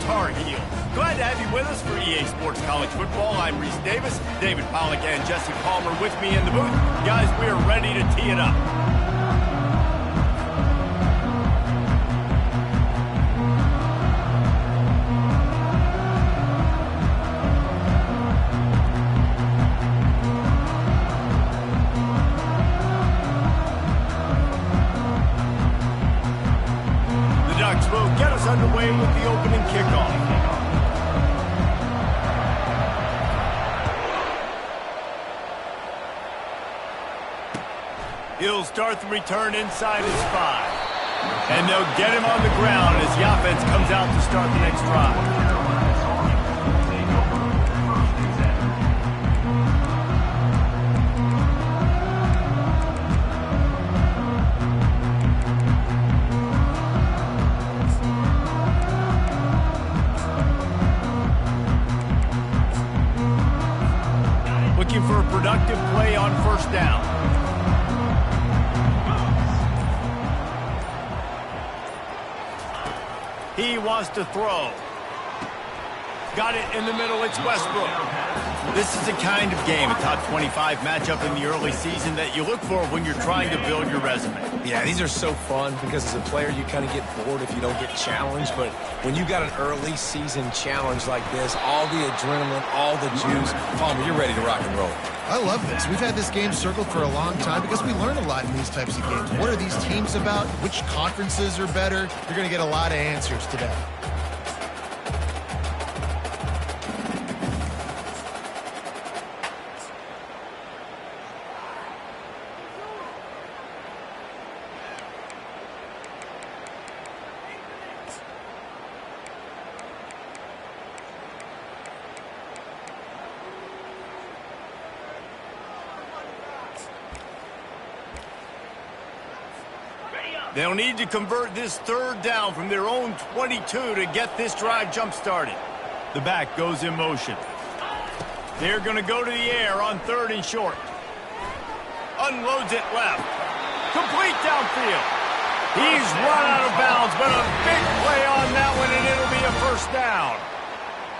Tar Heel. Glad to have you with us for EA Sports College Football. I'm Reese Davis, David Pollack and Jesse Palmer with me in the booth. Guys, we are ready to tee it up. Will get us underway with the opening kickoff. He'll start the return inside his 5. And they'll get him on the ground as the offense comes out to start the next drive. For a productive play on first down. He wants to throw. Got it in the middle. It's Westbrook. This is the kind of game, a top 25 matchup in the early season, that you look for when you're trying to build your resume. Yeah, these are so fun because as a player, you kind of get bored if you don't get challenged. But when you got an early season challenge like this, all the adrenaline, all the juice, Palmer, you're ready to rock and roll. I love this. We've had this game circled for a long time because we learn a lot in these types of games. What are these teams about? Which conferences are better? You're going to get a lot of answers today. They'll need to convert this third down from their own 22 to get this drive jump-started. The back goes in motion. They're going to go to the air on 3rd and short. Unloads it left. Complete downfield. He's run out of bounds, but a big play on that one, and it'll be a first down.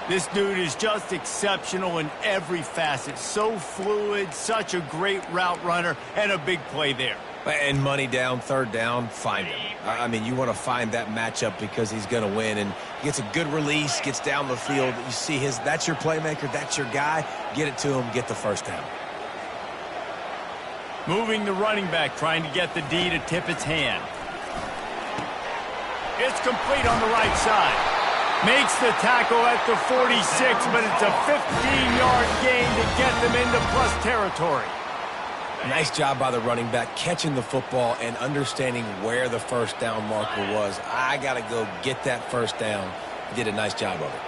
This dude is just exceptional in every facet. So fluid, such a great route runner, and a big play there. And money down, 3rd down, find him. I mean, you want to find that matchup because he's going to win. And he gets a good release, gets down the field. You see that's your playmaker, that's your guy. Get it to him, get the first down. Moving the running back, trying to get the D to tip its hand. It's complete on the right side. Makes the tackle at the 46, but it's a 15-yard gain to get them into plus territory. Nice job by the running back, catching the football and understanding where the first down marker was. I got to go get that first down. He did a nice job of it.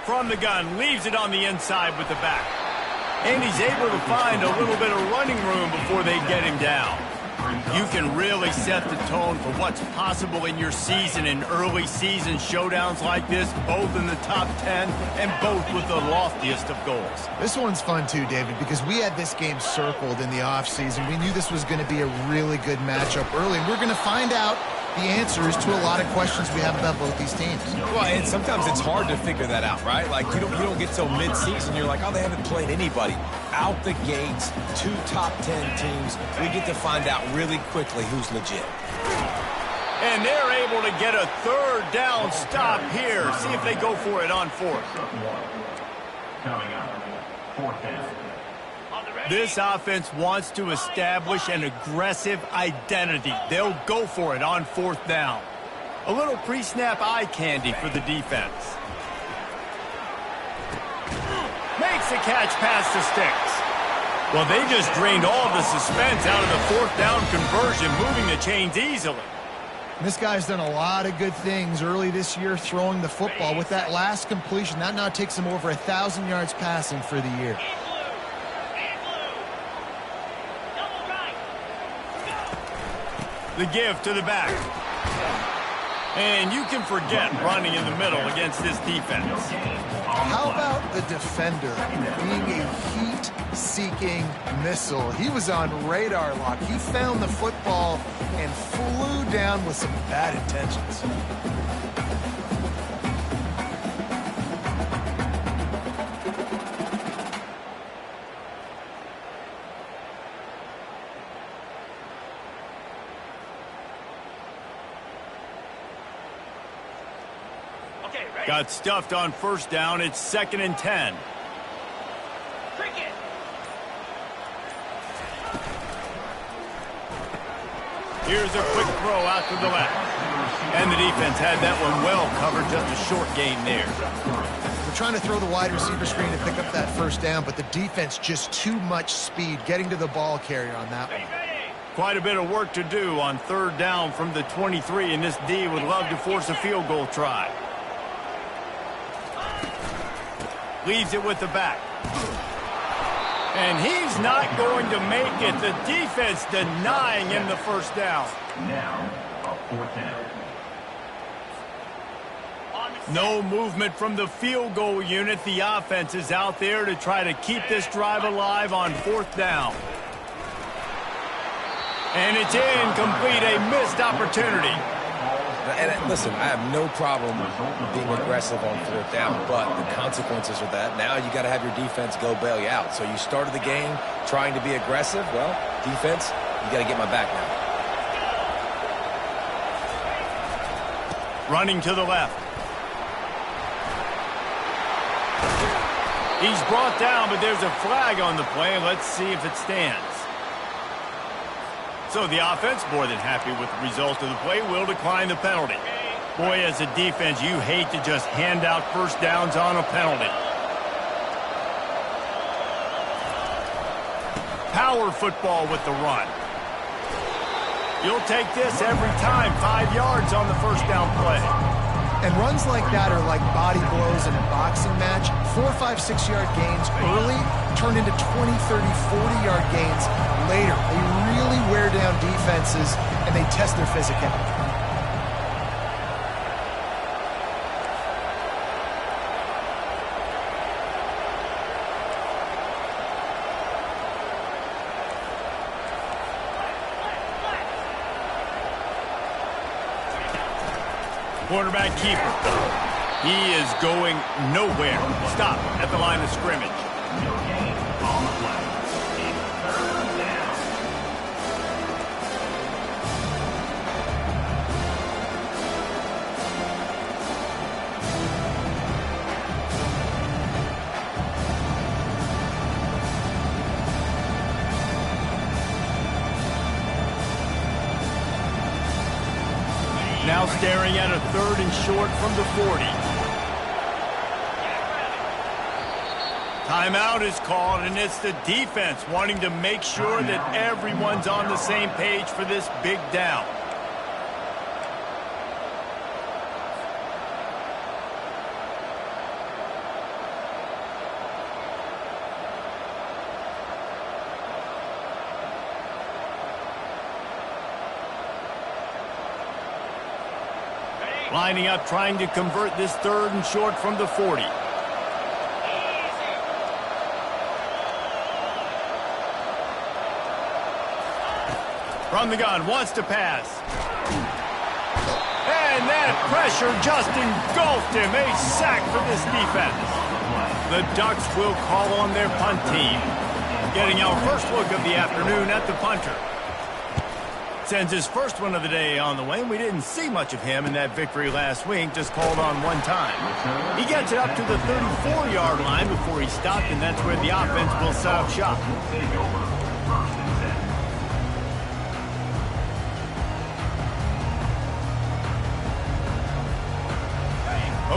From the gun, leaves it on the inside with the back. And he's able to find a little bit of running room before they get him down. You can really set the tone for what's possible in your season in early season showdowns like this, both in the top 10 and both with the loftiest of goals. This one's fun too, David, because we had this game circled in the offseason. We knew this was going to be a really good matchup early, and we're going to find out the answers to a lot of questions we have about both these teams. Well, and sometimes it's hard to figure that out, right? Like, you don't get till mid-season. You're like, oh, they haven't played anybody. Out the gates, 2 top 10 teams. We get to find out really quickly who's legit. And they're able to get a 3rd down stop here. See if they go for it on 4th. Coming up, 4th down. This offense wants to establish an aggressive identity. They'll go for it on 4th down. A little pre-snap eye candy for the defense. Makes a catch past the sticks. Well, they just drained all the suspense out of the 4th down conversion, moving the chains easily. This guy's done a lot of good things early this year throwing the football. With that last completion, that now takes him over 1,000 yards passing for the year. The give to the back. And you can forget running in the middle against this defense. How about the defender being a heat-seeking missile? He was on radar lock. He found the football and flew down with some bad intentions. Got stuffed on first down. It's 2nd and 10. Here's a quick throw out to the left. And the defense had that one well covered. Just a short gain there. We're trying to throw the wide receiver screen to pick up that first down, but the defense just too much speed getting to the ball carrier on that one. Quite a bit of work to do on 3rd down from the 23, and this D would love to force a field goal try. Leaves it with the back. And he's not going to make it. The defense denying him the first down. Now, a 4th down. No movement from the field goal unit. The offense is out there to try to keep this drive alive on 4th down. And it's incomplete, a missed opportunity. And listen, I have no problem being aggressive on 4th down, but the consequences of that, now you got to have your defense go bail you out. So you started the game trying to be aggressive. Well, defense, you got to get my back now. Running to the left. He's brought down, but there's a flag on the play. Let's see if it stands. So the offense, more than happy with the result of the play, will decline the penalty. Boy, as a defense, you hate to just hand out first downs on a penalty. Power football with the run. You'll take this every time. 5 yards on the first down play. And runs like that are like body blows in a boxing match. 4, 5, 6 yard gains early turn into 20, 30, 40-yard gains later. They really wear down defenses, and they test their physicality. Quarterback keeper. He is going nowhere. Stop at the line of scrimmage. No gain on the play. It's 3rd down. Now staring at a 3rd and short from the 40. Timeout is called, and it's the defense wanting to make sure that everyone's on the same page for this big down. Lining up, trying to convert this 3rd and short from the 40. From the gun, wants to pass. And that pressure just engulfed him. A sack for this defense. The Ducks will call on their punt team. Getting our first look of the afternoon at the punter. Sends his first one of the day on the way. We didn't see much of him in that victory last week, just called on one time. He gets it up to the 34-yard line before he stopped, and that's where the offense will set up shop.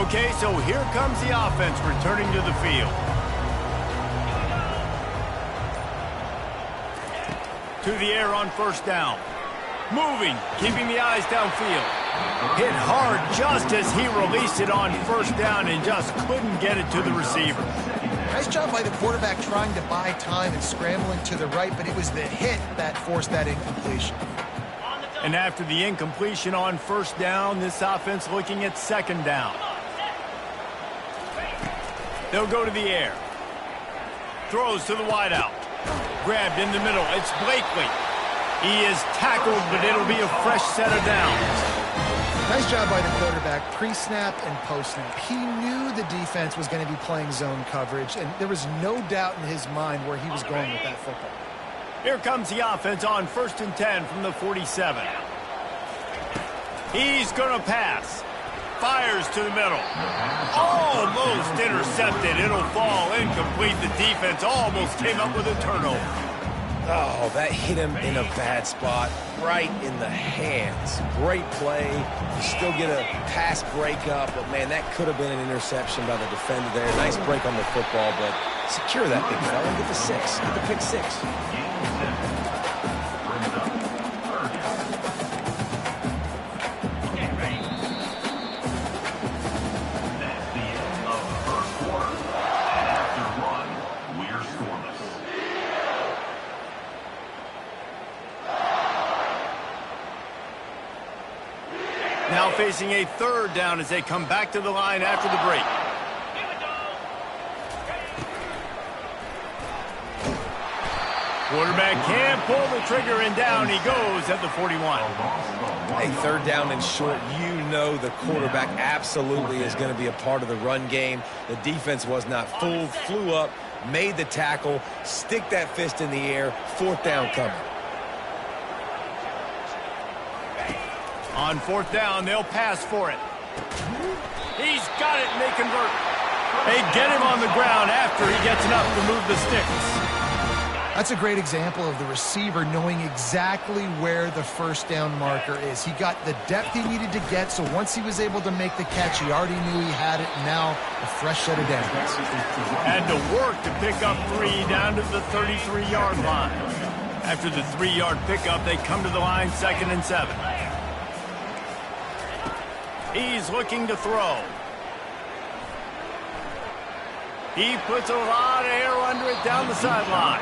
Okay, so here comes the offense returning to the field. To the air on first down. Moving, keeping the eyes downfield. Hit hard just as he released it on first down and just couldn't get it to the receiver. Nice job by the quarterback trying to buy time and scrambling to the right, but it was the hit that forced that incompletion. And after the incompletion on first down, this offense looking at 2nd down. They'll go to the air. Throws to the wideout. Grabbed in the middle. It's Blakely. He is tackled, but it'll be a fresh set of downs. Nice job by the quarterback, pre-snap and post-snap. He knew the defense was going to be playing zone coverage, and there was no doubt in his mind where he was going with that football. Here comes the offense on 1st and 10 from the 47. He's going to pass. fires to the middle. Almost intercepted. It'll fall incomplete. The defense almost came up with a turnover. Oh, that hit him in a bad spot, right in the hands. Great play. You still get a pass breakup, but, man, that could have been an interception by the defender there. Nice break on the football, but secure that big fella. Get the 6. Get the pick 6. Now facing a third down as they come back to the line after the break. Quarterback can pull the trigger, and down he goes at the 41. Hey, third down and short, you know the quarterback absolutely is going to be a part of the run game. The defense was not fooled, flew up, made the tackle, stick that fist in the air, fourth down coming. On fourth down, they'll pass for it. He's got it, and they convert. They get him on the ground after he gets enough to move the sticks. That's a great example of the receiver knowing exactly where the first down marker is. He got the depth he needed to get, so once he was able to make the catch, he already knew he had it, and now a fresh set of downs. Had to work to pick up 3 down to the 33-yard line. After the 3-yard pickup, they come to the line 2nd and 7. He's looking to throw. He puts a lot of air under it down the sideline.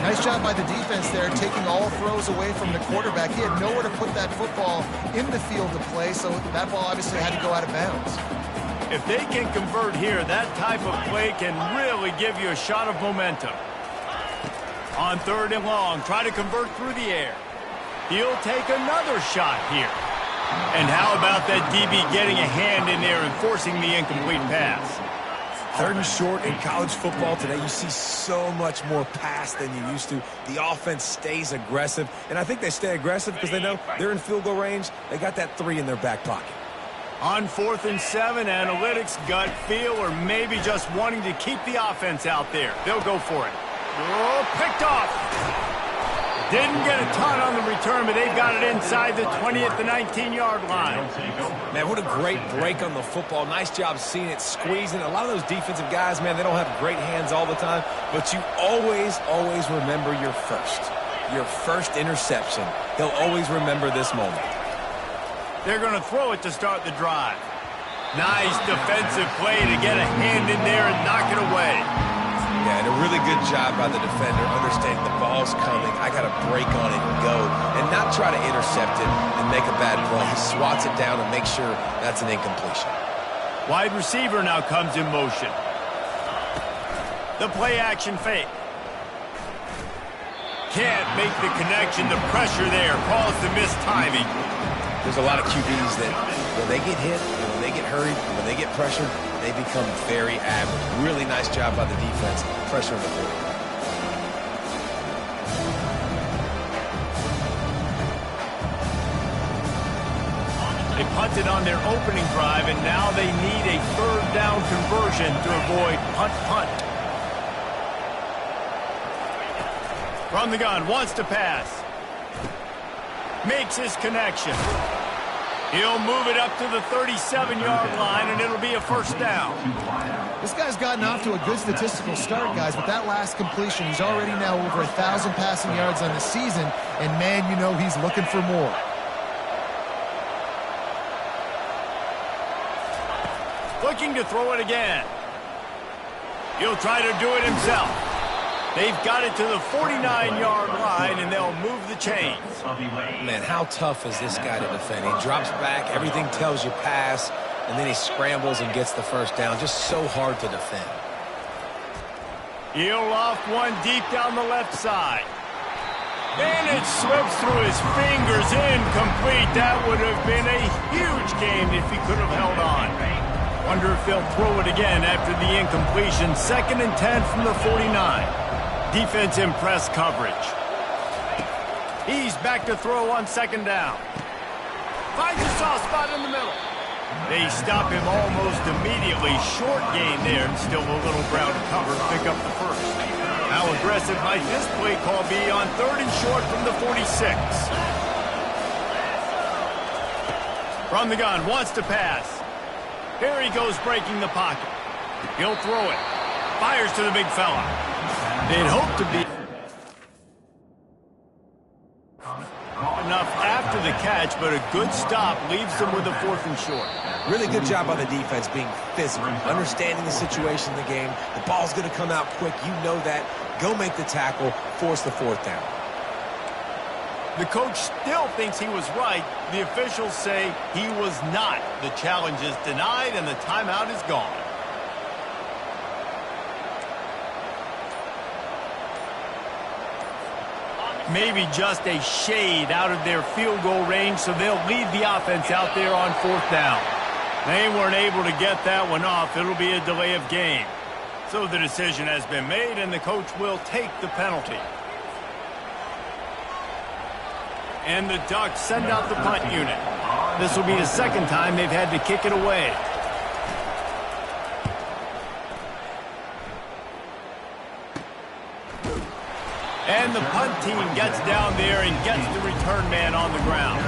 Nice job by the defense there, taking all throws away from the quarterback. He had nowhere to put that football in the field to play, so that ball obviously had to go out of bounds. If they can convert here, that type of play can really give you a shot of momentum. On 3rd and long, try to convert through the air. He'll take another shot here. And how about that DB getting a hand in there and forcing the incomplete pass? 3rd and short in college football today, you see so much more pass than you used to. The offense stays aggressive, and I think they stay aggressive because they know they're in field goal range. They got that 3 in their back pocket. On 4th and 7, analytics, gut feel, or maybe just wanting to keep the offense out there. They'll go for it. Oh, picked off. Didn't get a ton on the return, but they've got it inside the 20 at the 19-yard line. Man, what a great break on the football. Nice job seeing it, squeezing. A lot of those defensive guys, man, they don't have great hands all the time, but you always, always remember your first interception. He'll always remember this moment. They're going to throw it to start the drive. Nice defensive play to get a hand in there and knock it away. Yeah, and a really good job by the defender, understanding the ball's coming. I got to break on it and go, and not try to intercept it and make a bad play. He swats it down and makes sure that's an incompletion. Wide receiver now comes in motion. The play action fake. Can't make the connection. The pressure there caused the missed timing. There's a lot of QBs that when they get hit, when they get hurried, when they get pressured, they become very average. Really nice job by the defense, pressuring the quarterback. They punted on their opening drive, and now they need a 3rd down conversion to avoid punt. From the gun, wants to pass. Makes his connection. He'll move it up to the 37-yard line, and it'll be a 1st down. This guy's gotten off to a good statistical start, guys. With that last completion, he's already now over 1,000 passing yards on the season, and, man, you know he's looking for more. Looking to throw it again. He'll try to do it himself. They've got it to the 49-yard line, and they'll move the chains. Man, how tough is this guy to defend? He drops back, everything tells you pass, and then he scrambles and gets the 1st down. Just so hard to defend. He'll loft one deep down the left side. And it slips through his fingers, incomplete. That would have been a huge game if he could have held on. Wonder if they'll throw it again after the incompletion. 2nd and 10 from the 49. Defense in press coverage. He's back to throw on 2nd down. Finds a soft spot in the middle. They stop him almost immediately. Short gain there, and still a little ground to cover to pick up the first. How aggressive might this play call be on 3rd and short from the 46? From the gun, wants to pass. Here he goes breaking the pocket. He'll throw it. Fires to the big fella. They'd hope to be enough after the catch, but a good stop leaves them with a 4th and short. Really good job on the defense being physical, understanding the situation in the game. The ball's going to come out quick. You know that. Go make the tackle, force the 4th down. The coach still thinks he was right. The officials say he was not. The challenge is denied, and the timeout is gone. Maybe just a shade out of their field goal range, so they'll lead the offense out there on 4th down. They weren't able to get that one off. It'll be a delay of game. So the decision has been made, and the coach will take the penalty. And the Ducks send out the punt unit. This will be the 2nd time they've had to kick it away. And the punt team gets down there and gets the return man on the ground.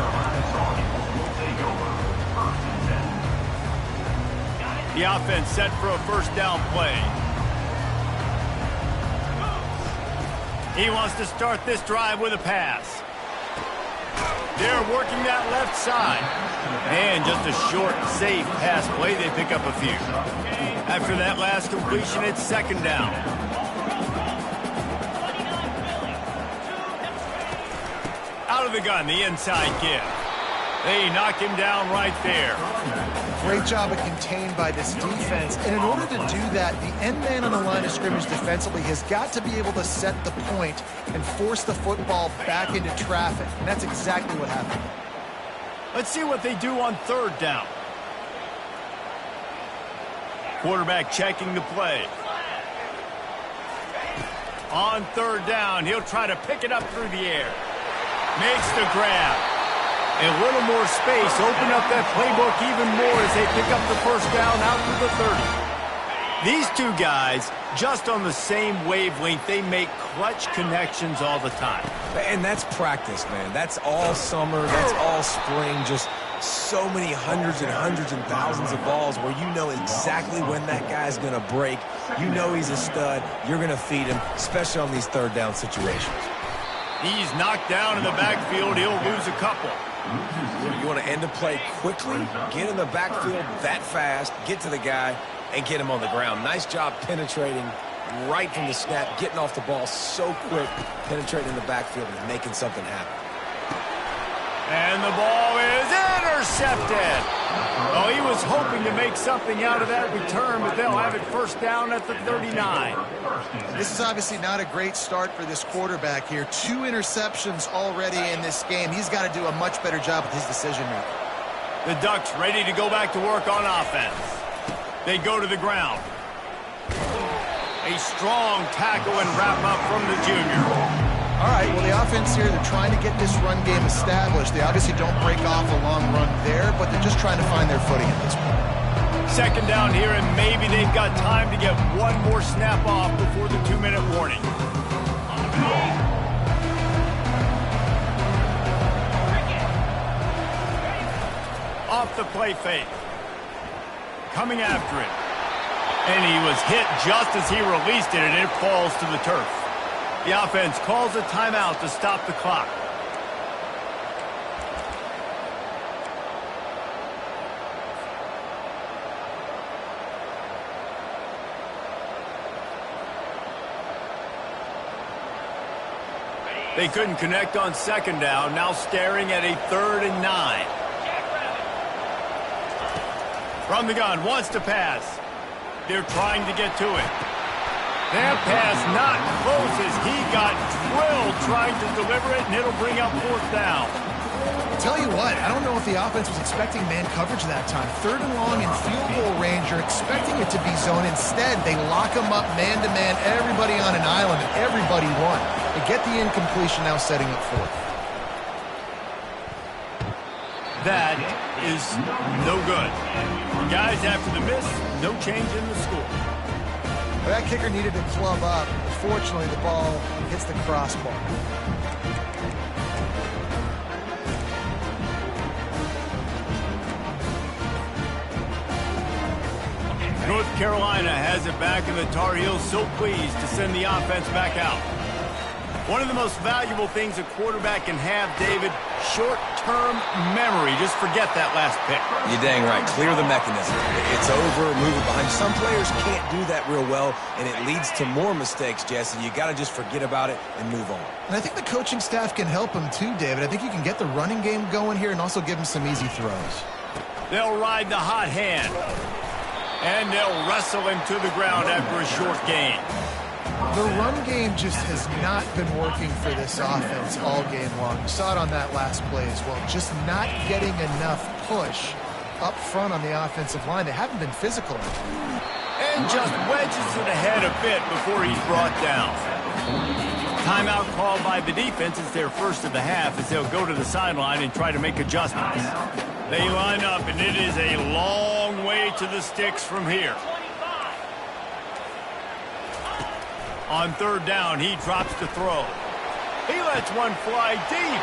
The offense set for a 1st down play. He wants to start this drive with a pass. They're working that left side. And just a short, safe pass play. They pick up a few. After that last completion, it's 2nd down. Out of the gun, the inside give. They knock him down right there. Great job of contained by this defense. And in order to do that, the end man on the line of scrimmage defensively has got to be able to set the point and force the football back into traffic. And that's exactly what happened. Let's see what they do on 3rd down. Quarterback checking the play. On 3rd down, he'll try to pick it up through the air. Makes the grab. A little more space. Open up that playbook even more as they pick up the 1st down out to the 30. These two guys, just on the same wavelength, they make clutch connections all the time. And that's practice, man. That's all summer. That's all spring. Just so many hundreds and hundreds and thousands of balls where you know exactly when that guy's going to break. You know he's a stud. You're going to feed him, especially on these 3rd down situations. He's knocked down in the backfield. He'll lose a couple. You want to end the play quickly, get in the backfield that fast, get to the guy, and get him on the ground. Nice job penetrating right from the snap, getting off the ball so quick, penetrating the backfield and making something happen. And the ball is intercepted. Oh, he was hoping to make something out of that return, but they'll have it 1st down at the 39. This is obviously not a great start for this quarterback here. 2 interceptions already in this game. He's got to do a much better job with his decision-making. The Ducks ready to go back to work on offense. They go to the ground. A strong tackle and wrap up from the junior. All right, well, the offense here, they're trying to get this run game established. They obviously don't break off a long run there, but they're just trying to find their footing at this point. 2nd down here, and maybe they've got time to get one more snap off before the 2-minute warning. Off the play fake. Coming after it. And he was hit just as he released it, and it falls to the turf. The offense calls a timeout to stop the clock. They couldn't connect on 2nd down, now staring at a 3rd and 9. From the gun, wants to pass. They're trying to get to it. That pass not close as he got drilled trying to deliver it, and it'll bring up 4th down. I'll tell you what, I don't know if the offense was expecting man coverage that time. 3rd and long in field goal range, you're expecting it to be zone. Instead, they lock them up man-to-man, everybody on an island, and everybody won. They get the incompletion, now setting up 4th. That is no good. Guys, after the miss, no change in the score. That kicker needed to club up. Fortunately, the ball hits the crossbar. North Carolina has it back, and the Tar Heels so pleased to send the offense back out. One of the most valuable things a quarterback can have, David, short-term memory. Just forget that last pick. You're dang right. Clear the mechanism. It's over, move it behind. Some players can't do that real well, and it leads to more mistakes, Jesse. You got to just forget about it and move on. And I think the coaching staff can help him too, David. I think you can get the running game going here and also give him some easy throws. They'll ride the hot hand, and they'll wrestle him to the ground after a short gain. The run game just has not been working for this offense all game long. You saw it on that last play as well. Just not getting enough push up front on the offensive line. They haven't been physical. And just wedges it ahead a bit before he's brought down. Timeout called by the defense. It's their first of the half as they'll go to the sideline and try to make adjustments. They line up, and it is a long way to the sticks from here. On third down, he drops to throw. He lets one fly deep.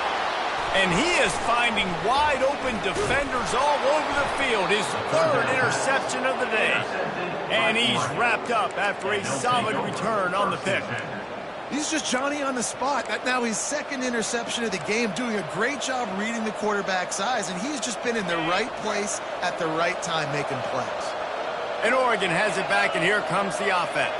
And he is finding wide open defenders all over the field. His third interception of the day. And he's wrapped up after a solid return on the pick. He's just Johnny on the spot. That now his second interception of the game, doing a great job reading the quarterback's eyes. And he's just been in the right place at the right time making plays. And Oregon has it back, and here comes the offense.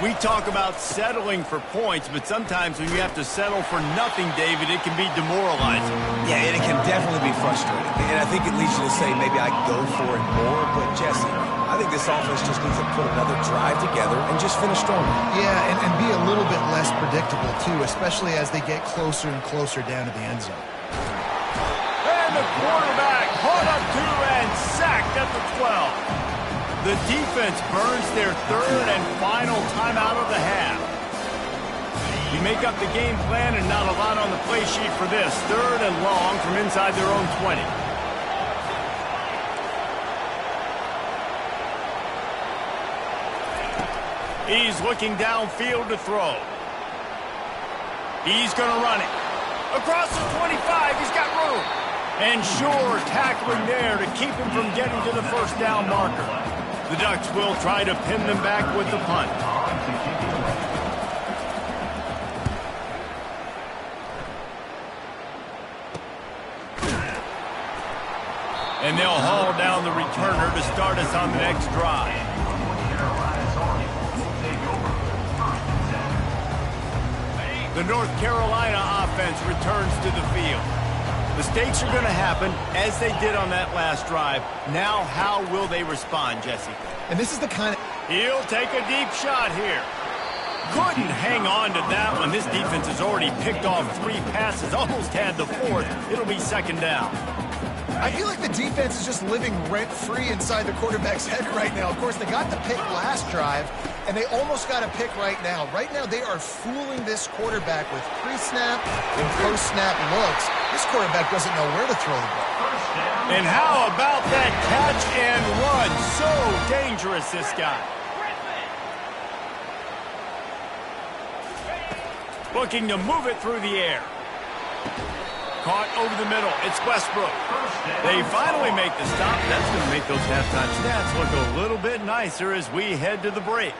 We talk about settling for points, but sometimes when you have to settle for nothing, David, it can be demoralizing. Yeah, and it can definitely be frustrating. And I think it leads you to say maybe I go for it more. But, Jesse, I think this offense just needs to put another drive together and just finish stronger. Yeah, and be a little bit less predictable, too, especially as they get closer and closer down to the end zone. And the quarterback caught up to and sacked at the 12. The defense burns their third and final timeout of the half. You make up the game plan, and not a lot on the play sheet for this. Third and long from inside their own 20. He's looking downfield to throw. He's going to run it. Across the 25, he's got room. And sure, tackling there to keep him from getting to the first down marker. The Ducks will try to pin them back with the punt. And they'll haul down the returner to start us on the next drive. The North Carolina offense returns to the field. Mistakes are going to happen, as they did on that last drive. Now, how will they respond, Jesse? And this is the kind of... He'll take a deep shot here. Couldn't hang on to that one. This defense has already picked off 3 passes, almost had the 4th. It'll be second down. I feel like the defense is just living rent-free inside the quarterback's head right now. Of course, they got the pick last drive, and they almost got a pick right now. Right now, they are fooling this quarterback with pre-snap and post-snap looks. This quarterback doesn't know where to throw the ball. And how about that catch and run? So dangerous, this guy. Looking to move it through the air. Caught over the middle. It's Westbrook. They finally make the stop. That's going to make those halftime stats look a little bit nicer as we head to the break.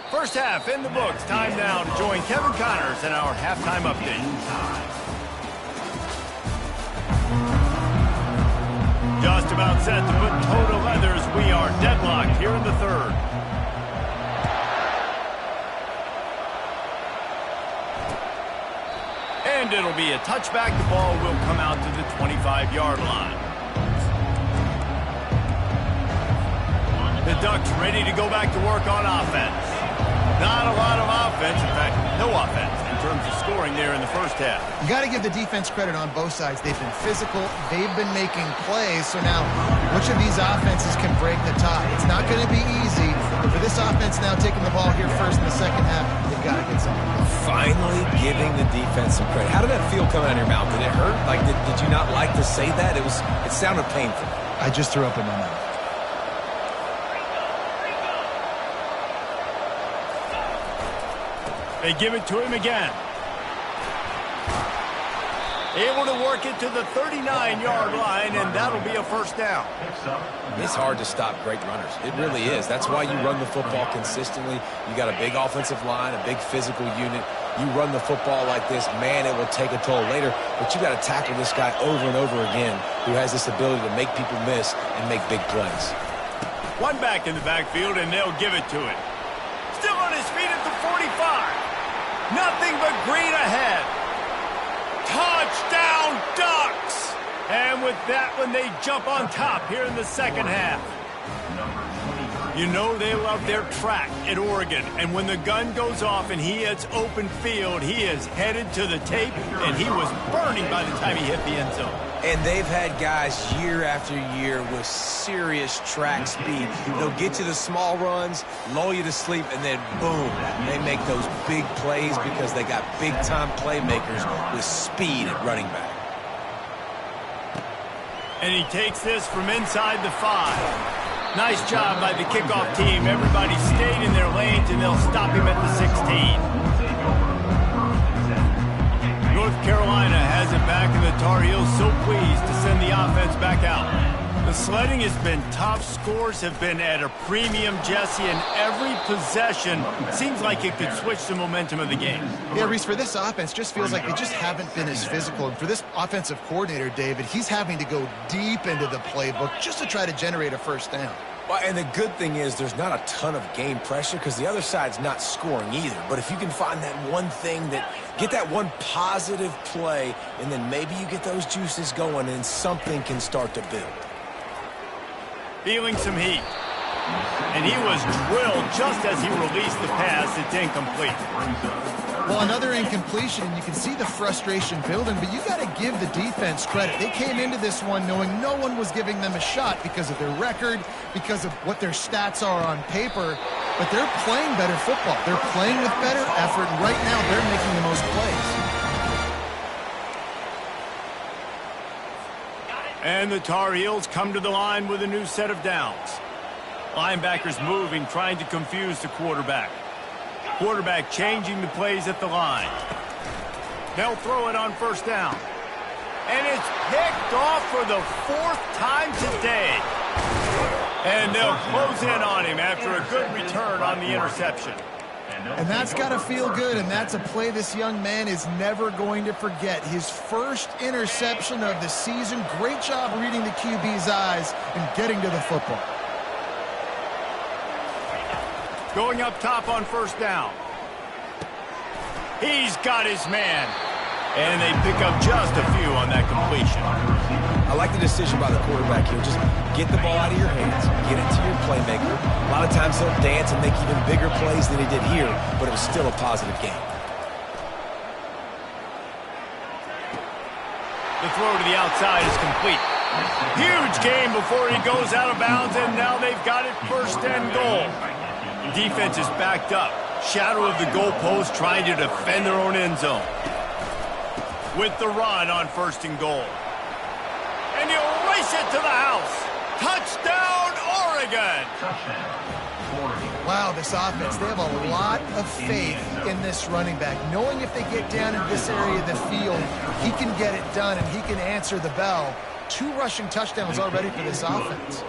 First half in the books. Time now to join Kevin Connors in our halftime update. Just about set to put toe to leathers. We are deadlocked here in the third. And it'll be a touchback. The ball will come out to the 25-yard line. The Ducks ready to go back to work on offense. Not a lot of offense. In fact, no offense. terms of scoring there in the first half. You got to give the defense credit on both sides. They've been physical. They've been making plays. So now, which of these offenses can break the tie? It's not going to be easy. But for this offense now taking the ball here first in the second half, they've got to get something going. Finally giving the defense some credit. How did that feel coming out of your mouth? Did it hurt? Like, did you not like to say that? It sounded painful. I just threw up in my mouth. They give it to him again. Able to work it to the 39-yard line, and that'll be a first down. It's hard to stop great runners. It really is. That's why you run the football consistently. You got a big offensive line, a big physical unit. You run the football like this, man, it will take a toll later. But you got to tackle this guy over and over again who has this ability to make people miss and make big plays. One back in the backfield, and they'll give it to him. Still on his feet at the 45. Nothing but green ahead. Touchdown, Ducks! And with that one, they jump on top here in the second half. You know they love their track at Oregon. And when the gun goes off and he hits open field, he is headed to the tape, and he was burning by the time he hit the end zone. And they've had guys year after year with serious track speed. They'll get you the small runs, lull you to sleep, and then boom, they make those big plays because they got big-time playmakers with speed at running back. And he takes this from inside the 5. Nice job by the kickoff team. Everybody stayed in their lanes, and they'll stop him at the 16. North Carolina has it back, and the Tar Heels so pleased to send the offense back out. The sledding has been tough. Scores have been at a premium, Jesse, and every possession seems like it could switch the momentum of the game. Yeah, Reese, for this offense, just feels like they just haven't been as physical. And for this offensive coordinator, David, he's having to go deep into the playbook just to try to generate a first down. Well, and the good thing is there's not a ton of game pressure because the other side's not scoring either. But if you can find that one thing get that one positive play, and then maybe you get those juices going and something can start to build. Feeling some heat. And he was drilled just as he released the pass. It's incomplete. Well, another incompletion, and you can see the frustration building, but you got to give the defense credit. They came into this one knowing no one was giving them a shot because of their record, because of what their stats are on paper, but they're playing better football. They're playing with better effort, and right now they're making the most plays. And the Tar Heels come to the line with a new set of downs. Linebackers moving, trying to confuse the quarterback. Quarterback changing the plays at the line. They'll throw it on first down. And it's picked off for the 4th time today. And they'll close in on him after a good return on the interception. And that's got to feel good, and that's a play this young man is never going to forget. His first interception of the season. Great job reading the QB's eyes and getting to the football. Going up top on first down. He's got his man. And they pick up just a few on that completion. I like the decision by the quarterback here. Just get the ball out of your hands. Get it to your playmaker. A lot of times he'll dance and make even bigger plays than he did here, but it was still a positive game. The throw to the outside is complete. Huge game before he goes out of bounds, and now they've got it first and goal. Defense is backed up. Shadow of the goalpost trying to defend their own end zone. With the run on first and goal. And he'll race it to the house. Touchdown, Oregon! Wow, this offense, they have a lot of faith in this running back. Knowing if they get down in this area of the field, he can get it done and he can answer the bell. 2 rushing touchdowns already for this offense.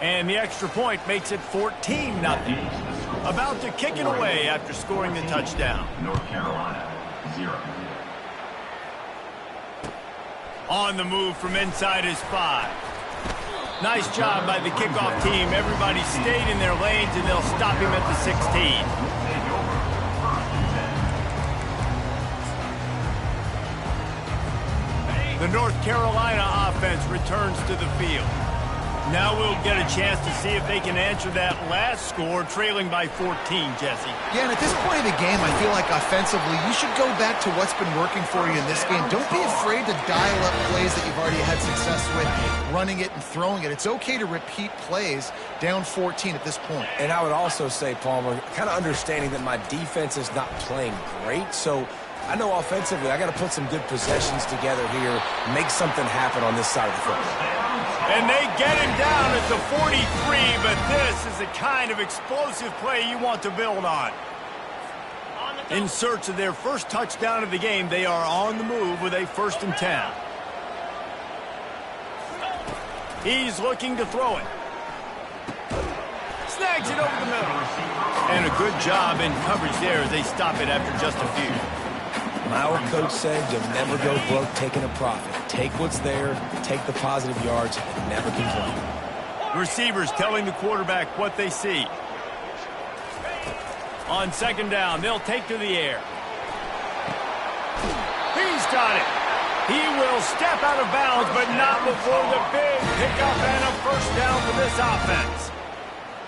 And the extra point makes it 14-0. About to kick it away after scoring the touchdown. North Carolina, 0. On the move from inside his 5. Nice job by the kickoff team. Everybody stayed in their lanes, and they'll stop him at the 16. The North Carolina offense returns to the field. Now we'll get a chance to see if they can answer that last score, trailing by 14, Jesse. Yeah, and at this point of the game, I feel like offensively, you should go back to what's been working for you in this game. Don't be afraid to dial up plays that you've already had success with, running it and throwing it. It's okay to repeat plays down 14 at this point. And I would also say, Palmer, kind of understanding that my defense is not playing great, so I know offensively I got to put some good possessions together here, make something happen on this side of the football. And they get him down at the 43, but this is the kind of explosive play you want to build on. In search of their first touchdown of the game, they are on the move with a 1st and 10. He's looking to throw it. Snags it over the middle. And a good job in coverage there as they stop it after just a few. My old coach said you'll never go broke taking a profit. Take what's there, take the positive yards, and never complain. Receivers telling the quarterback what they see. On 2nd down, they'll take to the air. He's got it. He will step out of bounds, but not before the big pickup and a 1st down for this offense.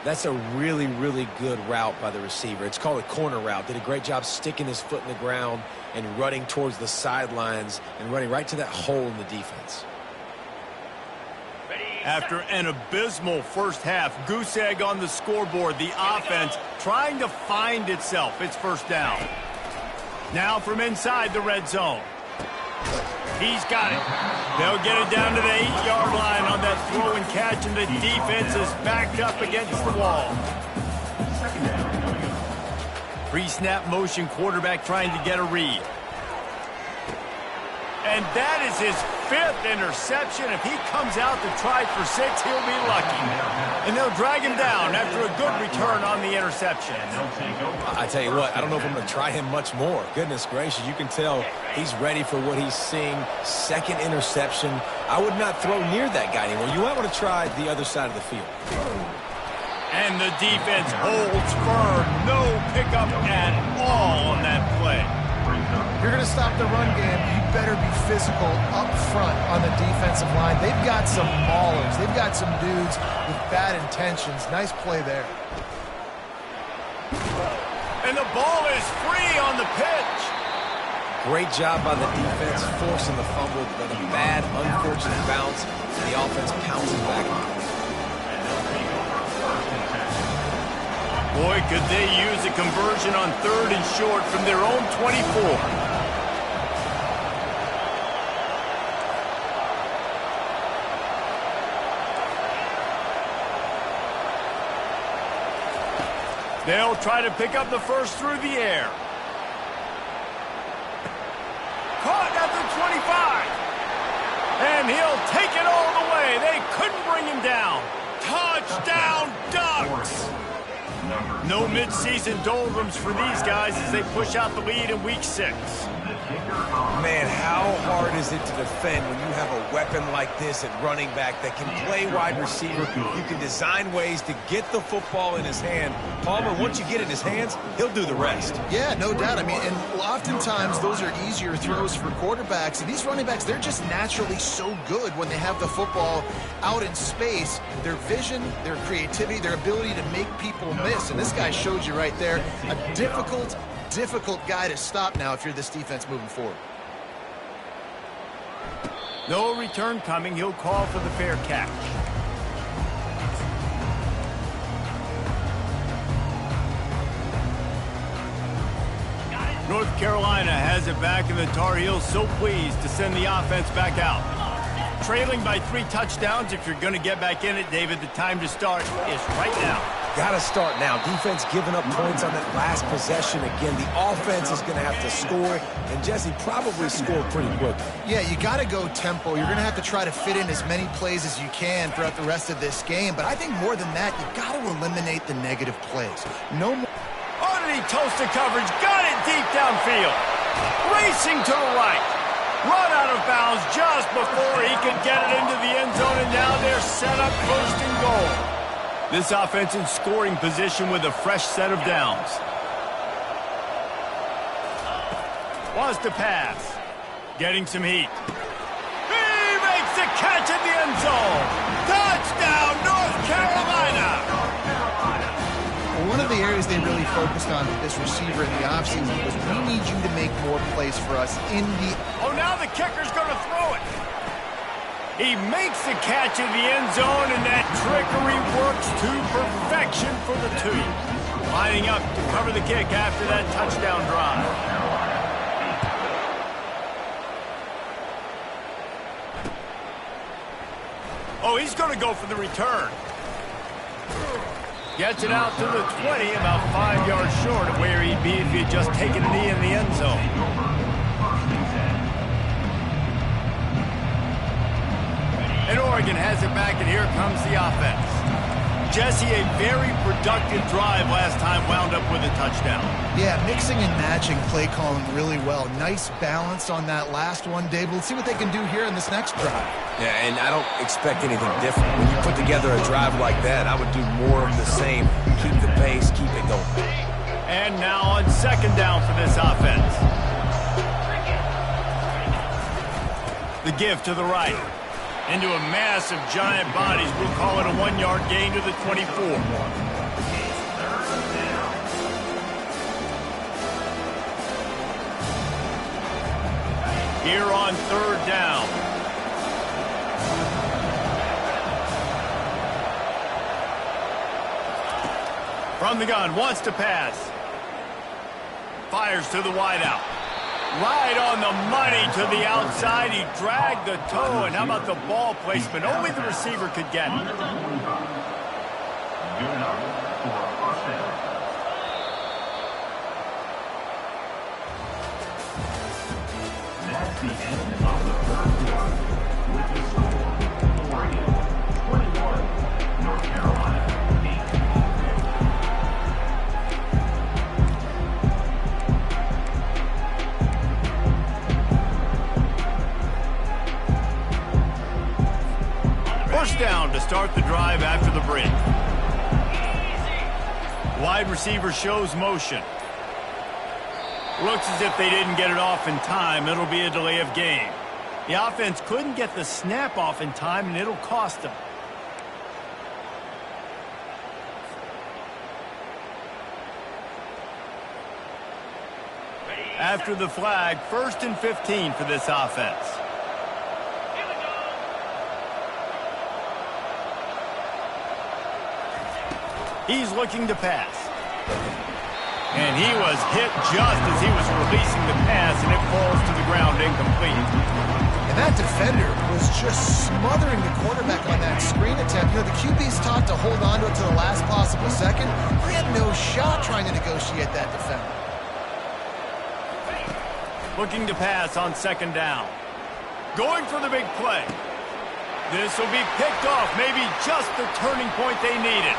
That's a really, really good route by the receiver. It's called a corner route. Did a great job sticking his foot in the ground and running towards the sidelines and running right to that hole in the defense. After an abysmal first half, goose egg on the scoreboard, the offense trying to find itself. It's 1st down. Now from inside the red zone. He's got it. They'll get it down to the 8-yard line on that throw and catch, and the defense is backed up against the wall. Pre-snap motion, quarterback trying to get a read. And that is his 5th interception. If he comes out to try for 6, he'll be lucky. And they'll drag him down after a good return on the interception. I tell you what, I don't know if I'm going to try him much more. Goodness gracious, you can tell he's ready for what he's seeing. 2nd interception. I would not throw near that guy anymore. You might want to try the other side of the field. And the defense holds firm. No pickup at all on that play. You're going to stop the run game, you better be physical up front on the defensive line. They've got some maulers. They've got some dudes with bad intentions. Nice play there. And the ball is free on the pitch. Great job by the defense, forcing the fumble, but a bad, unfortunate bounce, and the offense pouncing back. Boy, could they use a conversion on 3rd and short from their own 24. They'll try to pick up the 1st through the air. Caught at the 25. And he'll take it all the way. They couldn't bring him down. Touchdown, Ducks! No mid-season doldrums for these guys as they push out the lead in Week 6. Man, how hard is it to defend when you have a weapon like this at running back that can play wide receiver? You can design ways to get the football in his hand. Palmer, once you get it in his hands, he'll do the rest. Yeah, no doubt. I mean, and oftentimes those are easier throws for quarterbacks. And these running backs, they're just naturally so good when they have the football out in space. Their vision, their creativity, their ability to make people miss. And this guy showed you right there a difficult guy to stop now if you're this defense moving forward. No return coming. He'll call for the fair catch. North Carolina has it back, and the Tar Heels so pleased to send the offense back out. Trailing by 3 touchdowns. If you're going to get back in it, David, the time to start is right now. Got to start now. Defense giving up points on that last possession. Again, the offense is going to have to score, and Jesse probably score pretty quick. Yeah, you got to go tempo. You're going to have to try to fit in as many plays as you can throughout the rest of this game. But I think more than that, you got to eliminate the negative plays. No more. Underneath toasted coverage, got it deep downfield. Racing to the right. Run out of bounds just before he could get it into the end zone, and now they're set up 1st and goal. This offense in scoring position with a fresh set of downs. Wants to pass. Getting some heat. He makes the catch in the end zone. Touchdown, focused on with this receiver in the offseason was we need you to make more plays for us in the... Oh, now the kicker's going to throw it. He makes the catch in the end zone, and that trickery works to perfection for the 2. Lining up to cover the kick after that touchdown drive. Oh, he's going to go for the return. Gets it out to the 20, about 5 yards short of where he'd be if he had just taken a knee in the end zone. And Oregon has it back, and here comes the offense. Jesse, a very productive drive last time, wound up with a touchdown. Yeah, mixing and matching play calling really well. Nice balance on that last one, Dave. Let's see what they can do here in this next drive. Yeah, and I don't expect anything different. When you put together a drive like that, I would do more of the same. Keep the pace, keep it going. And now on second down for this offense. The give to the right. Into a mass of giant bodies. We'll call it a 1-yard gain to the 24. Here on third down. From the gun, wants to pass. Fires to the wideout. Right on the money to the outside. He dragged the toe, and how about the ball placement? Only the receiver could get it. Good enough for a first down. That's the end of the third quarter. With the score, Oregon 21, North Carolina 8. First down to start the drive after the break. Wide receiver shows motion. Looks as if they didn't get it off in time. It'll be a delay of game. The offense couldn't get the snap off in time, and it'll cost them. After the flag, 1st and 15 for this offense. He's looking to pass. And he was hit just as he was releasing the pass, and it falls to the ground incomplete. And that defender was just smothering the quarterback on that screen attempt. You know, the QB's taught to hold on to it to the last possible second. He had no shot trying to negotiate that defender. Looking to pass on second down. Going for the big play. This will be picked off, maybe just the turning point they needed.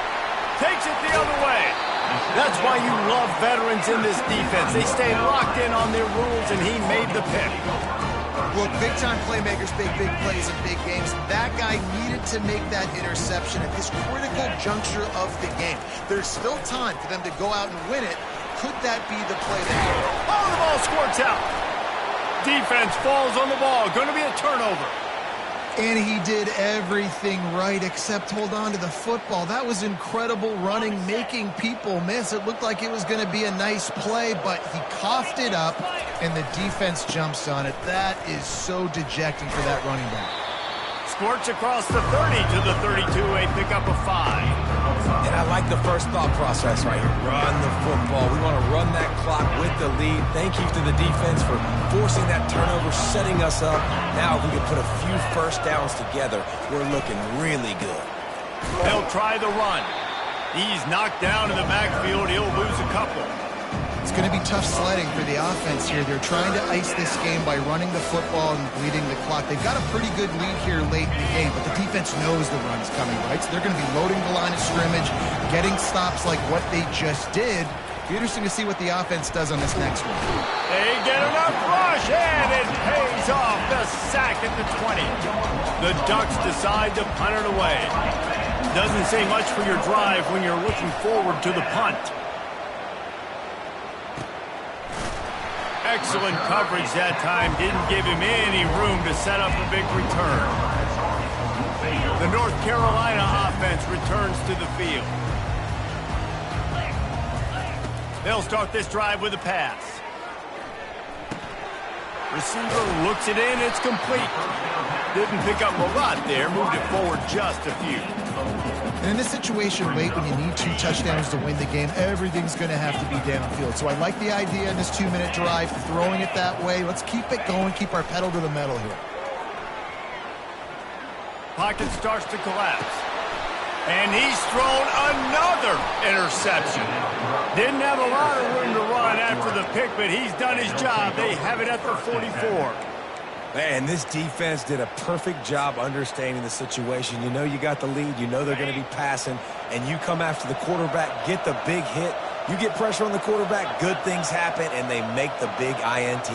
Takes it the other way. That's why you love veterans in this defense. They stay locked in on their rules, and he made the pick. Look, big-time playmakers make big plays in big games. That guy needed to make that interception at this critical juncture of the game. There's still time for them to go out and win it. Could that be the play that... Oh, the ball squirts out. Defense falls on the ball. Going to be a turnover. And he did everything right except hold on to the football. That was incredible running, making people miss. It looked like it was going to be a nice play, but he coughed it up, and the defense jumps on it. That is so dejecting for that running back. Squirts across the 30 to the 32, a pickup of 5. And I like the first thought process right here. Run the football. We want to run that clock with the lead. Thank you to the defense for forcing that turnover, setting us up. Now if we can put a few first downs together, we're looking really good. They'll try the run. He's knocked down in the backfield. He'll lose a couple. It's going to be tough sledding for the offense here. They're trying to ice this game by running the football and bleeding the clock. They've got a pretty good lead here late in the game, but the defense knows the run's coming, right? So they're going to be loading the line of scrimmage, getting stops like what they just did. Be interesting to see what the offense does on this next one. They get enough rush, and it pays off. The sack at the 20. The Ducks decide to punt it away. Doesn't say much for your drive when you're looking forward to the punt. Excellent coverage that time. Didn't give him any room to set up a big return. The North Carolina offense returns to the field. They'll start this drive with a pass. Receiver looks it in. It's complete. Didn't pick up a lot there. Moved it forward just a few. And in this situation late when you need 2 touchdowns to win the game, everything's going to have to be downfield. So I like the idea in this 2-minute drive, throwing it that way. Let's keep it going, keep our pedal to the metal here. Pocket starts to collapse. And he's thrown another interception. Didn't have a lot of room to run after the pick, but he's done his job. They have it at the 44. Man, this defense did a perfect job understanding the situation. You know you got the lead. You know they're going to be passing. And you come after the quarterback, get the big hit. You get pressure on the quarterback, good things happen, and they make the big INT.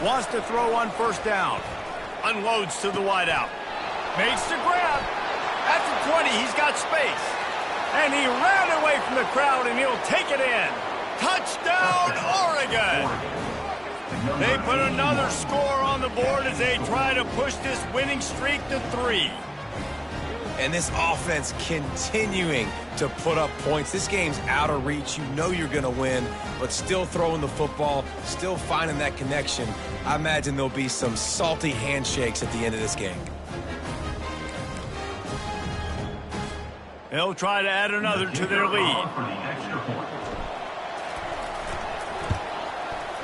Wants to throw on first down. Unloads to the wideout. Makes the grab. At the 20, he's got space. And he ran away from the crowd, and he'll take it in. Touchdown, Oregon! They put another score on the board as they try to push this winning streak to 3. And this offense continuing to put up points. This game's out of reach. You know you're going to win, but still throwing the football, still finding that connection. I imagine there'll be some salty handshakes at the end of this game. They'll try to add another to their lead.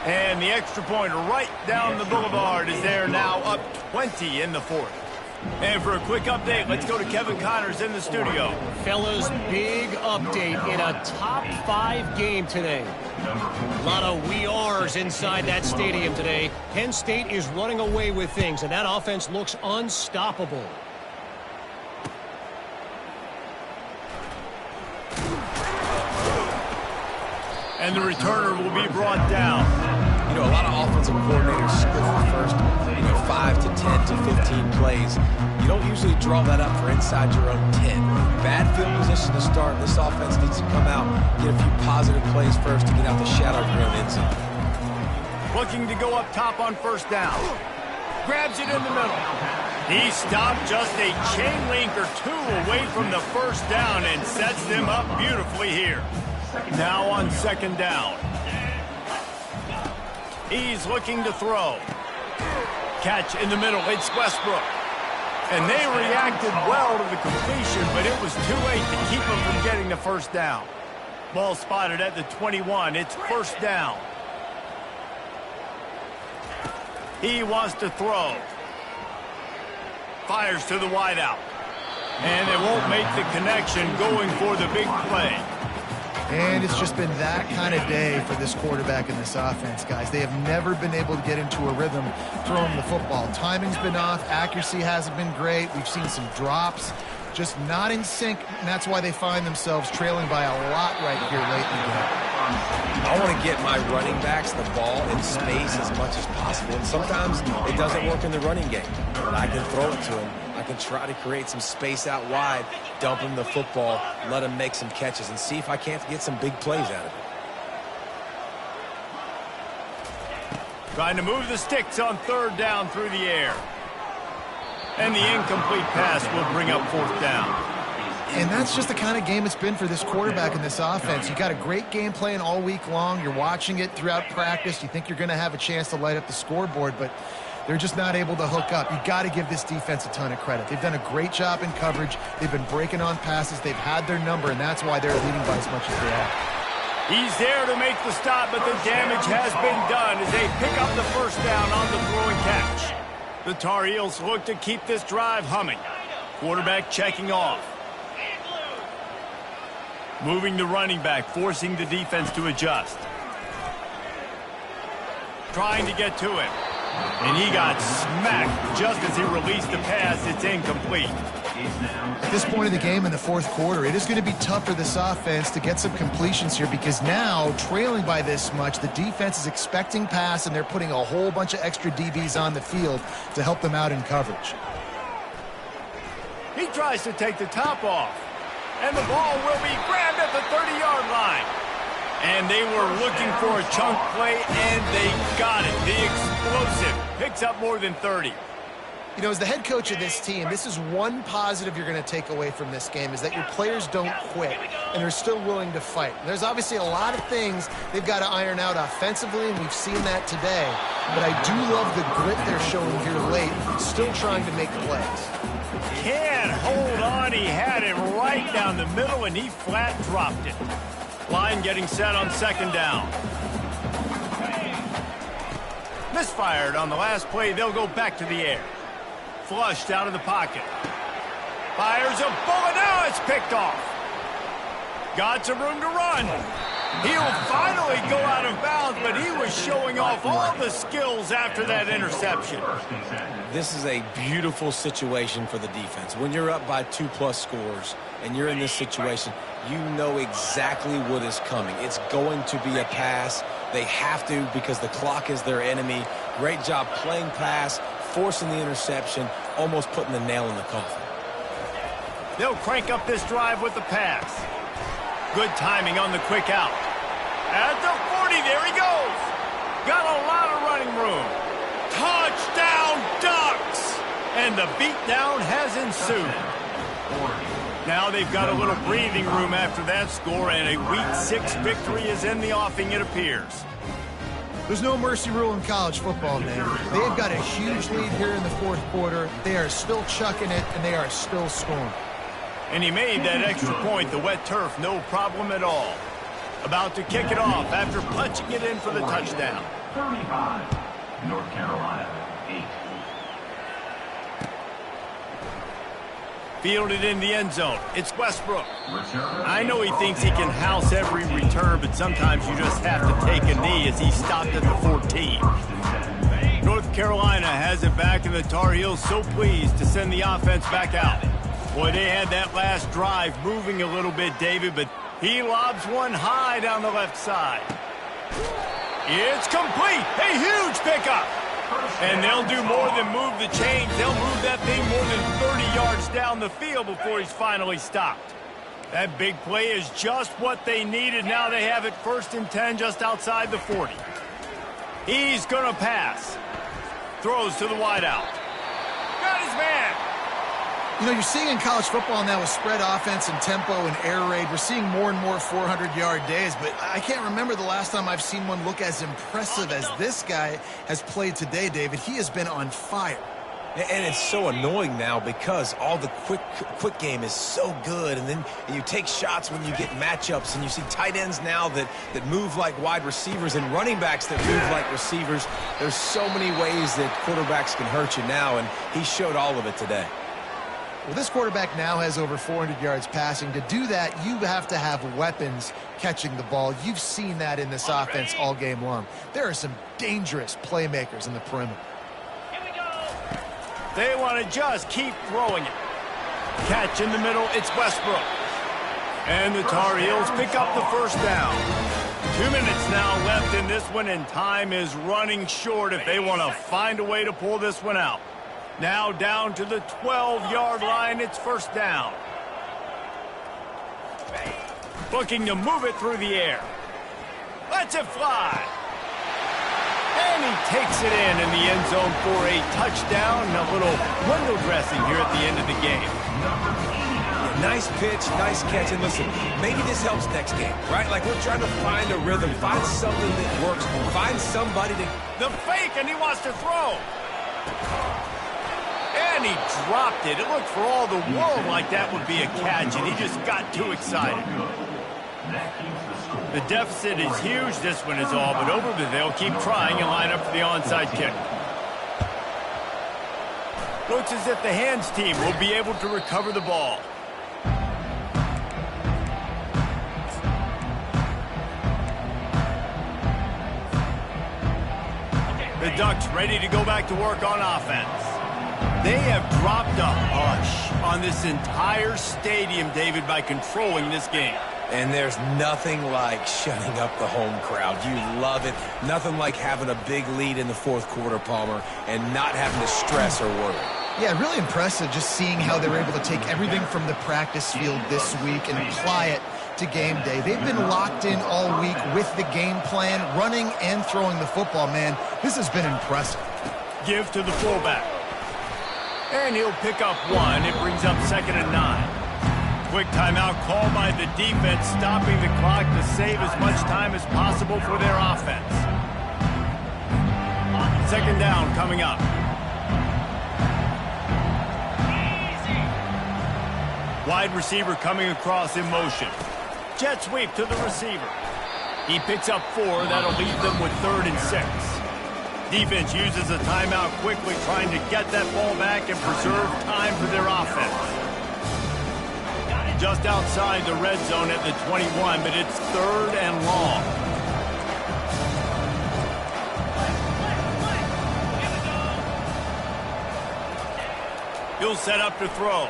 And the extra point right down the boulevard is there now, up 20 in the 4th. And for a quick update, let's go to Kevin Connors in the studio. Fellas, big update in a top 5 game today. A lot of we are's inside that stadium today. Penn State is running away with things, and that offense looks unstoppable. And the returner will be brought down. You know, a lot of offensive coordinators split the first, 5 to 10 to 15 plays. You don't usually draw that up for inside your own 10. Bad field position to start. This offense needs to come out, get a few positive plays first to get out the shadow of your own end zone. Looking to go up top on first down. Grabs it in the middle. He stopped just a chain link or 2 away from the first down and sets them up beautifully here. Now on second down. He's looking to throw. Catch in the middle. It's Westbrook. And they reacted well to the completion, but it was too late to keep them from getting the first down. Ball spotted at the 21. It's first down. He wants to throw. Fires to the wideout. And they won't make the connection going for the big play. And it's just been that kind of day for this quarterback and this offense, guys. They have never been able to get into a rhythm throwing the football. Timing's been off. Accuracy hasn't been great. We've seen some drops. Just not in sync, and that's why they find themselves trailing by a lot right here late in the game. I want to get my running backs the ball in space as much as possible. And sometimes it doesn't work in the running game, but I can throw it to him. I can try to create some space out wide, dump him the football, let him make some catches, and see if I can't get some big plays out of it. Trying to move the sticks on third down through the air. And the incomplete pass will bring up fourth down. And that's just the kind of game it's been for this quarterback and this offense. You got a great game plan all week long. You're watching it throughout practice. You think you're going to have a chance to light up the scoreboard, but they're just not able to hook up. You got to give this defense a ton of credit. They've done a great job in coverage. They've been breaking on passes. They've had their number, and that's why they're leading by as much as they have. He's there to make the stop, but the damage has been done as they pick up the first down on the throwing catch. The Tar Heels look to keep this drive humming. Quarterback checking off. Moving the running back, forcing the defense to adjust. Trying to get to him. And he got smacked just as he released the pass. It's incomplete. At this point of the game in the fourth quarter, it is going to be tough for this offense to get some completions here because now, trailing by this much, the defense is expecting pass, and they're putting a whole bunch of extra DBs on the field to help them out in coverage. He tries to take the top off. And the ball will be grabbed at the 30-yard line. And they were looking for a chunk play, and they got it. The explosive picks up more than 30. You know, as the head coach of this team, this is one positive you're going to take away from this game, is that your players don't quit and are still willing to fight. There's obviously a lot of things they've got to iron out offensively, and we've seen that today. But I do love the grit they're showing here late, still trying to make plays. Can't hold on. He had it right down the middle, and he flat dropped it. Line getting set on second down. Misfired on the last play. They'll go back to the air. Flushed out of the pocket. Fires a bullet. Now it's picked off. Got some room to run. He'll finally go out of bounds, but he was showing off all the skills after that interception. This is a beautiful situation for the defense. When you're up by 2+ scores and you're in this situation, you know exactly what is coming. It's going to be a pass. They have to, because the clock is their enemy. Great job playing pass, forcing the interception, almost putting the nail in the coffin. They'll crank up this drive with the pass. Good timing on the quick out. At the 40, there he goes. Got a lot of running room. Touchdown, Ducks! And the beatdown has ensued. Now they've got a little breathing room after that score, and a Week 6 victory is in the offing, it appears. There's no mercy rule in college football, man. They've got a huge lead here in the fourth quarter. They are still chucking it, and they are still scoring. And he made that extra point, the wet turf, no problem at all. About to kick it off after punching it in for the touchdown. 35, North Carolina, 8. Fielded in the end zone. It's Westbrook. I know he thinks he can house every return, but sometimes you just have to take a knee as he stopped at the 14. North Carolina has it back, and the Tar Heels so pleased to send the offense back out. Boy, they had that last drive moving a little bit, David, but he lobs one high down the left side. It's complete. A huge pickup. And they'll do more than move the chains. They'll move that thing more than 30 yards down the field before he's finally stopped. That big play is just what they needed. Now they have it 1st and 10 just outside the 40. He's going to pass. Throws to the wideout. Got his man. You know, you're seeing in college football now with spread offense and tempo and air raid, we're seeing more and more 400-yard days, but I can't remember the last time I've seen one look as impressive as this guy has played today, David. He has been on fire. And it's so annoying now because all the quick game is so good, and then you take shots when you get matchups, and you see tight ends now that move like wide receivers and running backs that move like receivers. There's so many ways that quarterbacks can hurt you now, and he showed all of it today. Well, this quarterback now has over 400 yards passing. To do that, you have to have weapons catching the ball. You've seen that in this offense all game long. There are some dangerous playmakers in the perimeter. They want to just keep throwing it. Catch in the middle, it's Westbrook. And the Tar Heels pick up the first down. 2 minutes now left in this one, and time is running short if they want to find a way to pull this one out. Now down to the 12-yard line, it's first down. Looking to move it through the air. Lets it fly. And he takes it in the end zone for a touchdown. A little window dressing here at the end of the game. Nice pitch, nice catch. And listen, maybe this helps next game, right? Like we're trying to find a rhythm, find something that works, find somebody to... The fake, and he wants to throw. And he dropped it. It looked for all the world like that would be a catch, and he just got too excited. The deficit is huge. This one is all but over, but they'll keep trying and line up for the onside kick. Looks as if the hands team will be able to recover the ball. The Ducks ready to go back to work on offense. They have dropped a hush on this entire stadium, David, by controlling this game. And there's nothing like shutting up the home crowd. You love it. Nothing like having a big lead in the fourth quarter, Palmer, and not having to stress or worry. Yeah, really impressive just seeing how they were able to take everything from the practice field this week and apply it to game day. They've been locked in all week with the game plan, running and throwing the football, man. This has been impressive. Give to the fullback. And he'll pick up one. It brings up 2nd and 9. Quick timeout called by the defense, stopping the clock to save as much time as possible for their offense. 2nd down coming up. Wide receiver coming across in motion. Jet sweep to the receiver. He picks up 4. That'll leave them with 3rd and 6. Defense uses a timeout quickly, trying to get that ball back and preserve time for their offense. Just outside the red zone at the 21, but it's 3rd and long. He'll set up to throw.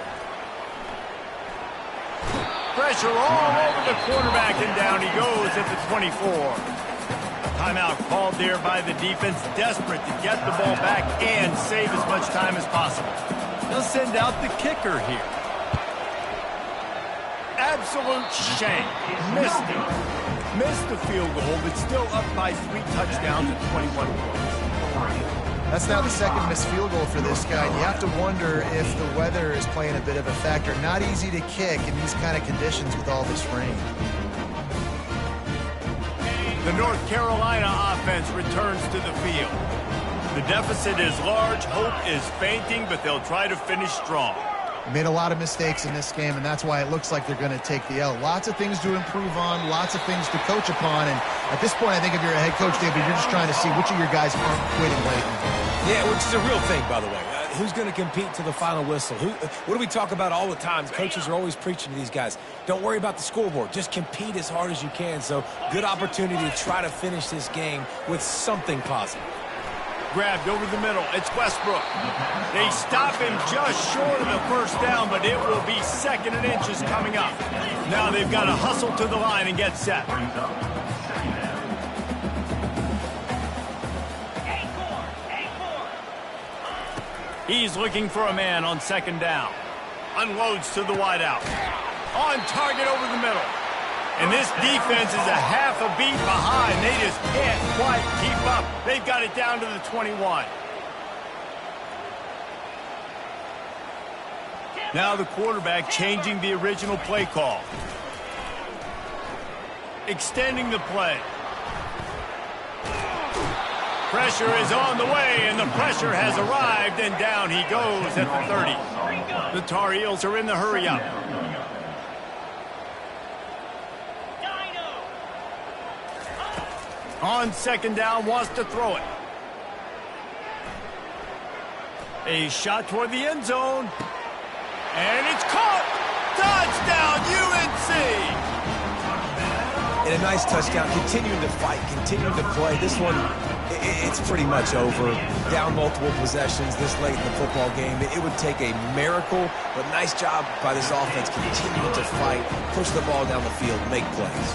Pressure all over the quarterback, and down he goes at the 24. Timeout called there by the defense, desperate to get the ball back and save as much time as possible. They'll send out the kicker here. Absolute shame. Missed it. Missed the field goal, but still up by 3 touchdowns at 21 points. That's now the 2nd missed field goal for this guy. And you have to wonder if the weather is playing a bit of a factor. Not easy to kick in these kind of conditions with all this rain. The North Carolina offense returns to the field. The deficit is large, hope is fainting, but they'll try to finish strong. Made a lot of mistakes in this game, and that's why it looks like they're going to take the L. Lots of things to improve on, lots of things to coach upon, and at this point, I think if you're a head coach, David, you're just trying to see which of your guys aren't quitting late. Yeah, which is a real thing, by the way. Who's going to compete to the final whistle? What do we talk about all the time? Coaches are always preaching to these guys. Don't worry about the scoreboard. Just compete as hard as you can. So, good opportunity to try to finish this game with something positive. Grabbed over the middle. It's Westbrook. They stop him just short of the 1st down, but it will be 2nd and inches coming up. Now they've got to hustle to the line and get set. He's looking for a man on 2nd down. Unloads to the wideout. On target over the middle. And this defense is a half a beat behind. They just can't quite keep up. They've got it down to the 21. Now the quarterback changing the original play call. Extending the play. Pressure is on the way, and the pressure has arrived, and down he goes at the 30. The Tar Heels are in the hurry-up. On 2nd down, wants to throw it. A shot toward the end zone. And it's caught! Touchdown, UNC! And a nice touchdown, continuing to fight, continuing to play. This one, it's pretty much over. Down multiple possessions this late in the football game. It would take a miracle, but nice job by this offense continuing to fight, push the ball down the field, make plays.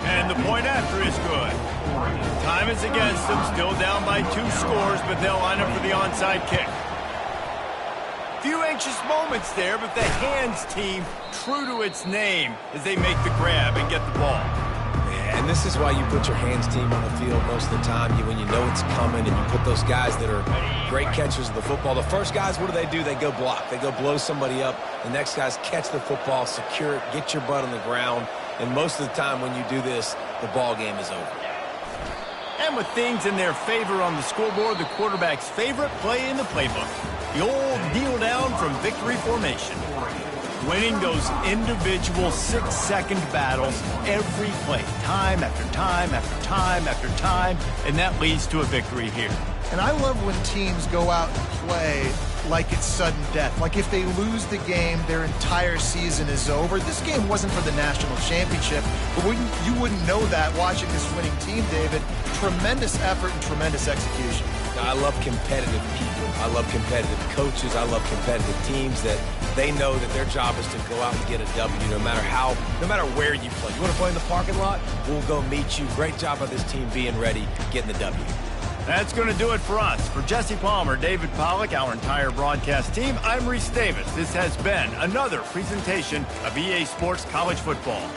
And the point after is good. Time is against them, still down by 2 scores, but they'll line up for the onside kick. Few anxious moments there, but the hands team true to its name as they make the grab and get the ball. And this is why you put your hands team on the field most of the time, when you know it's coming, and you put those guys that are great catchers of the football. The first guys, what do? They go block. They go blow somebody up. The next guys catch the football, secure it, get your butt on the ground. And most of the time when you do this, the ball game is over. And with things in their favor on the scoreboard, the quarterback's favorite play in the playbook. The old kneel down from victory formation. Winning those individual 6-second battles every play, time after time after time after time, and that leads to a victory here. And I love when teams go out and play like it's sudden death. Like if they lose the game, their entire season is over. This game wasn't for the national championship, but you wouldn't know that watching this winning team, David. Tremendous effort and tremendous execution. I love competitive people. I love competitive coaches. I love competitive teams that they know that their job is to go out and get a W no matter where you play. You want to play in the parking lot? We'll go meet you. Great job by this team being ready, getting the W. That's going to do it for us. For Jesse Palmer, David Pollack, our entire broadcast team, I'm Reese Davis. This has been another presentation of EA Sports College Football.